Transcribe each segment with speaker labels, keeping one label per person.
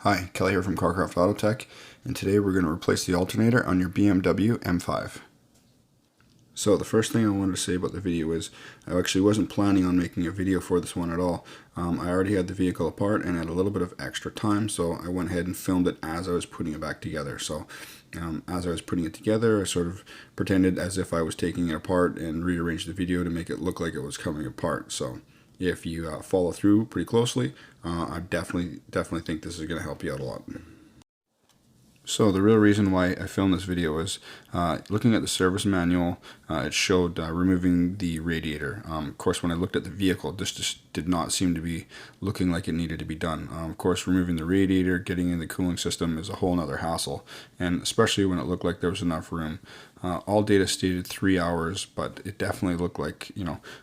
Speaker 1: Hi, Kelly here from Carcraft Auto Tech, and today we're going to replace the alternator on your BMW M5. So the first thing I wanted to say about the video is I actually wasn't planning on making a video for this one at all. I already had the vehicle apart and had a little bit of extra time, so I went ahead and filmed it as I was putting it back together. So as I was putting it together, I sort of pretended as if I was taking it apart and rearranged the video to make it look like it was coming apart. So if you follow through pretty closely, I definitely think this is going to help you out a lot. So the real reason why I filmed this video is looking at the service manual, it showed removing the radiator. Of course, when I looked at the vehicle, this just did not seem to be looking like it needed to be done. Of course, removing the radiator, getting in the cooling system is a whole nother hassle, and especially when it looked like there was enough room. All data stated 3 hours, but it definitely looked like,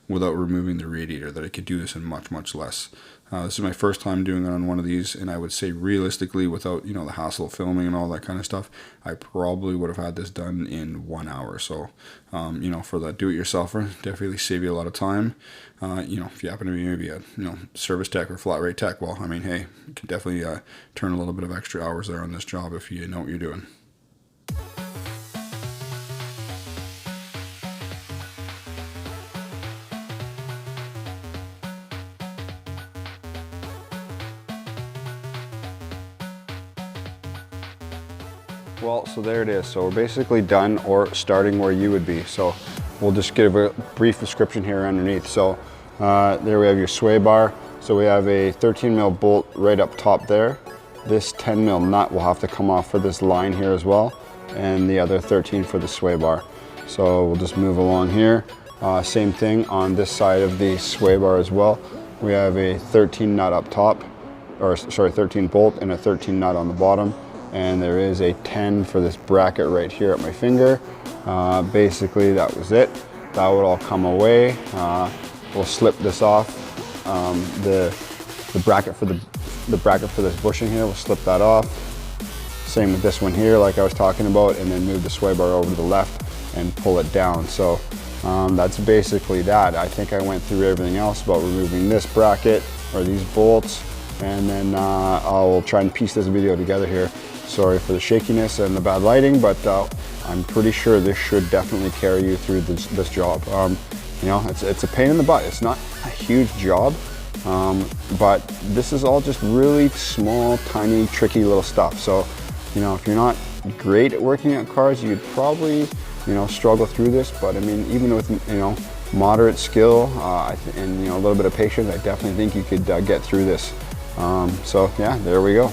Speaker 1: without removing the radiator, that I could do this in much less. This is my first time doing it on one of these, and I would say realistically, without the hassle of filming and all that kind of stuff, I probably would have had this done in 1 hour. So, for the do-it-yourselfer, definitely save you a lot of time. If you happen to be maybe a service tech or flat rate tech, well, I mean, hey, you can definitely turn a little bit of extra hours there on this job if you know what you're doing. Well, so there it is. So we're basically done, or starting where you would be. So we'll just give a brief description here underneath. So there we have your sway bar. So we have a 13 mil bolt right up top there. This 10 mil nut will have to come off for this line here as well, and the other 13 for the sway bar. So we'll just move along here. Same thing on this side of the sway bar as well. We have a 13 nut up top, or sorry, 13 bolt and a 13 nut on the bottom. And there is a 10 for this bracket right here at my finger. Basically that was it. That would all come away. We'll slip this off. The bracket for this bushing here, we'll slip that off. Same with this one here, like I was talking about, and then move the sway bar over to the left and pull it down. So that's basically that. I think I went through everything else about removing this bracket or these bolts, and then I'll try and piece this video together here. Sorry for the shakiness and the bad lighting, but I'm pretty sure this should definitely carry you through this job. It's a pain in the butt. It's not a huge job, but this is all just really small, tiny, tricky little stuff. So, if you're not great at working on cars, you'd probably, struggle through this. But I mean, even with, moderate skill and, a little bit of patience, I definitely think you could get through this. So yeah, there we go.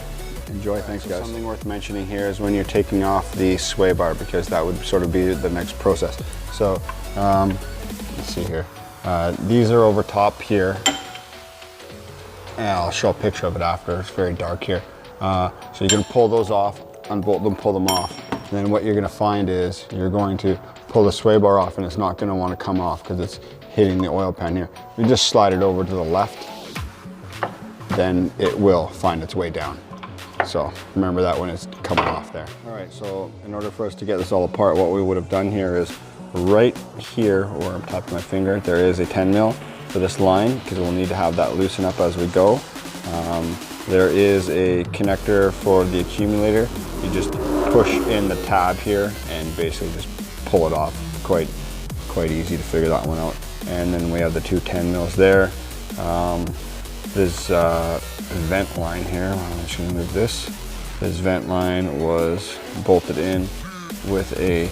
Speaker 1: Enjoy. Thanks, guys. Something worth mentioning here is when you're taking off the sway bar, because that would sort of be the next process. So let's see here. These are over top here. And I'll show a picture of it after. It's very dark here. So you're going to pull those off, unbolt them, pull them off. And then what you're going to find is you're going to pull the sway bar off, and it's not going to want to come off because it's hitting the oil pan here. You just slide it over to the left, then it will find its way down. So remember that when it's coming off there. All right, so in order for us to get this all apart, what we would have done here is right here, where I'm tapping my finger, there is a 10 mil for this line, because we'll need to have that loosen up as we go. There is a connector for the accumulator. You just push in the tab here and basically just pull it off. Quite easy to figure that one out. And then we have the two 10 mils there. This vent line here, I'm just going to move this. This vent line was bolted in with a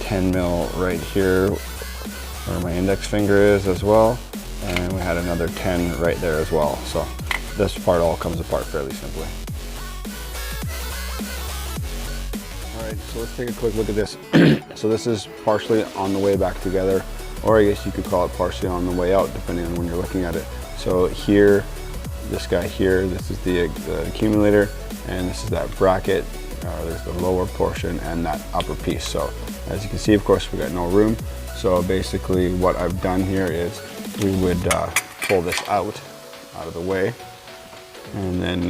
Speaker 1: 10 mil right here where my index finger is as well. And we had another 10 right there as well. So this part all comes apart fairly simply. All right, so let's take a quick look at this. So this is partially on the way back together, or I guess you could call it partially on the way out, depending on when you're looking at it. So here, this guy here, this is the accumulator, and this is that bracket. There's the lower portion and that upper piece. So as you can see, of course, we got no room. So basically what I've done here is we would pull this out of the way, and then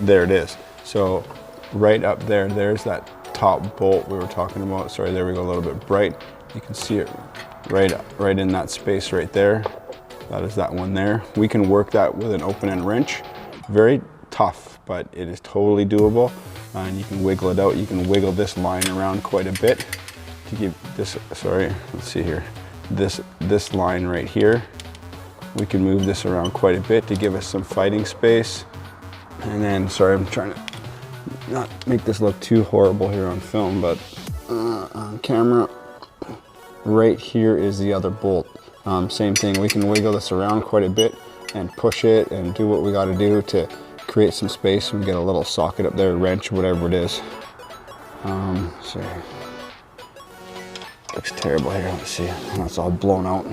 Speaker 1: there it is. So right up there, there's that top bolt we were talking about. Sorry, there we go, a little bit bright. You can see it right in that space right there. That is that one there. We can work that with an open end wrench. Very tough, but it is totally doable. And you can wiggle it out. You can wiggle this line around quite a bit to give this, sorry, let's see here. This line right here, we can move this around quite a bit to give us some fighting space. And then, sorry, I'm trying to not make this look too horrible here on film, but on camera, right here is the other bolt. Same thing, we can wiggle this around quite a bit and push it and do what we got to do to create some space and get a little socket up there, wrench, whatever it is. So looks terrible here. Let's see. It's all blown out.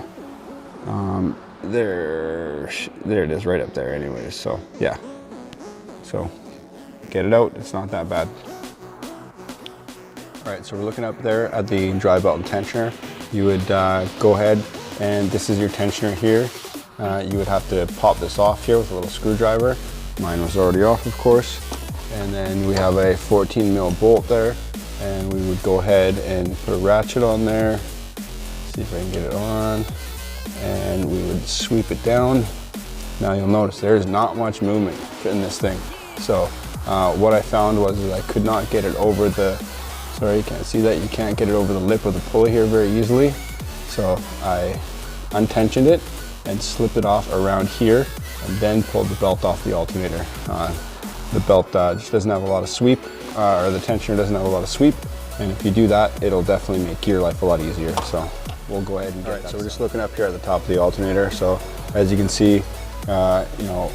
Speaker 1: There it is, right up there. Anyways, so yeah. So get it out. It's not that bad. All right, so we're looking up there at the drive belt and tensioner. You would go ahead, and this is your tensioner here. You would have to pop this off here with a little screwdriver. Mine was already off, of course. And then we have a 14 mil bolt there, and we would go ahead and put a ratchet on there. See if I can get it on. And we would sweep it down. Now you'll notice there's not much movement in this thing. So what I found was that I could not get it over the, sorry, you can't see that, you can't get it over the lip of the pulley here very easily. So I untensioned it and slipped it off around here, and then pulled the belt off the alternator. The belt just doesn't have a lot of sweep, or the tensioner doesn't have a lot of sweep, and if you do that, it'll definitely make your life a lot easier. So we'll go ahead and get that. So we're just looking up here at the top of the alternator. So as you can see, you know,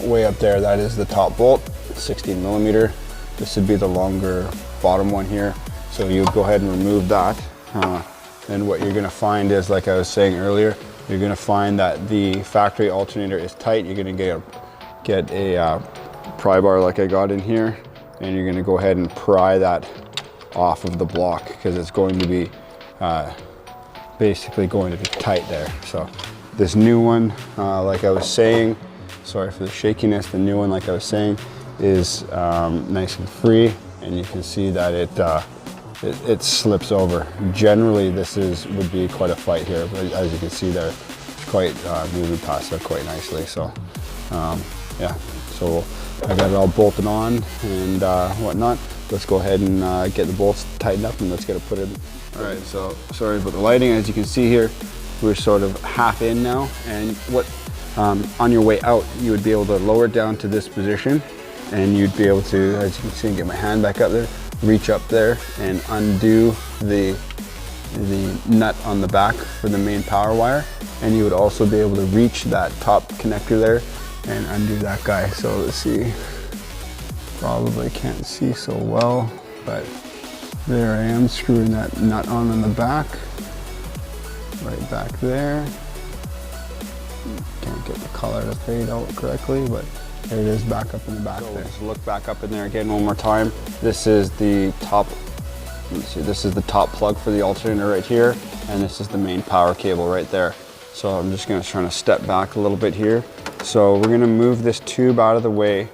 Speaker 1: way up there, that is the top bolt, 16 millimeter. This would be the longer bottom one here. So you would go ahead and remove that. And what you're gonna find is, like I was saying earlier, you're gonna find that the factory alternator is tight. You're gonna get a pry bar like I got in here, and you're gonna go ahead and pry that off of the block, because it's going to be basically going to be tight there. So this new one, like I was saying, sorry for the shakiness, the new one, like I was saying, is nice and free, and you can see that it slips over. Generally, this would be quite a fight here, but as you can see there, it's quite moving past it quite nicely. So yeah, so I got it all bolted on and whatnot. Let's go ahead and get the bolts tightened up, and let's get it put in. All right, so sorry about the lighting. As you can see here, we're sort of half in now, and what on your way out, you would be able to lower it down to this position, and you'd be able to, as you can see, get my hand back up there, reach up there and undo the nut on the back for the main power wire, and you would also be able to reach that top connector there and undo that guy. So let's see, probably can't see so well, but there I am screwing that nut on in the back, right back there. Can't get the color to fade out correctly, but there it is back up in the back there. Just look back up in there again one more time. This is the top, let's see, this is the top plug for the alternator right here, and this is the main power cable right there. So I'm just gonna try to step back a little bit here. So we're gonna move this tube out of the way.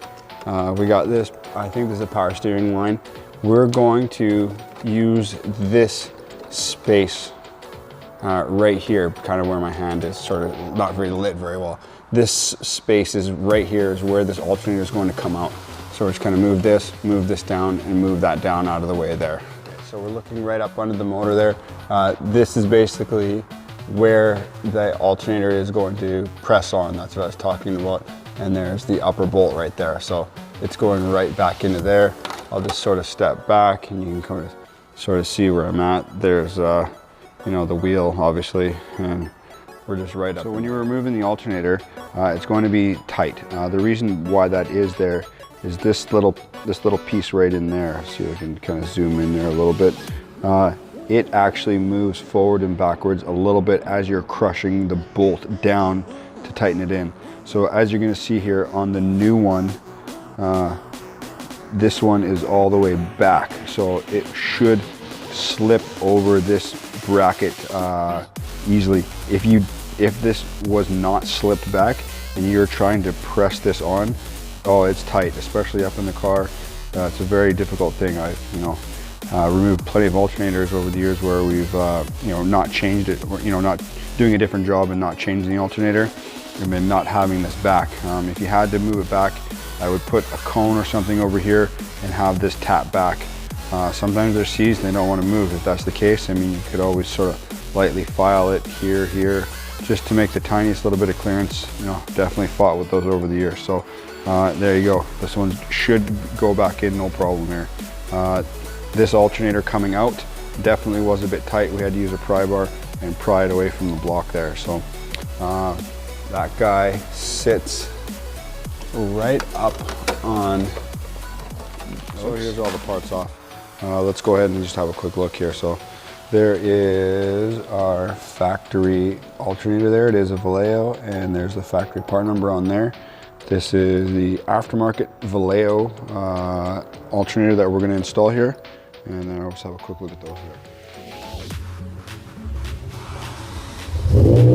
Speaker 1: We got this, I think this is a power steering line. We're going to use this space right here, kind of where my hand is, sort of not very lit very well. This space is right here, is where this alternator is going to come out. So we're just going to move this down, and move that down out of the way there. Okay, so we're looking right up under the motor there. This is basically where the alternator is going to press on. That's what I was talking about. And there's the upper bolt right there. So it's going right back into there. I'll just sort of step back, and you can kind of sort of see where I'm at. There's you know, the wheel, obviously, and we're just right up. So when you're removing the alternator, it's going to be tight. The reason why that is there is this little piece right in there. See if I can kind of zoom in there a little bit. It actually moves forward and backwards a little bit as you're crushing the bolt down to tighten it in. So as you're going to see here on the new one, this one is all the way back. So it should slip over this bracket easily. If this was not slipped back and you're trying to press this on, oh, it's tight, especially up in the car. It's a very difficult thing. I've removed plenty of alternators over the years where we've not changed it, or not doing a different job and not changing the alternator, and then not having this back. If you had to move it back, I would put a cone or something over here and have this tap back. Sometimes they're seized and they don't want to move. If that's the case, I mean, you could always sort of lightly file it here, just to make the tiniest little bit of clearance. You know, definitely fought with those over the years. So there you go. This one should go back in, no problem here. This alternator coming out definitely was a bit tight. We had to use a pry bar and pry it away from the block there. So that guy sits right up on, so here's all the parts off. Let's go ahead and just have a quick look here. So there is our factory alternator there. It is a Vallejo, and there's the factory part number on there. This is the aftermarket Vallejo alternator that we're going to install here. And then I'll just have a quick look at those here.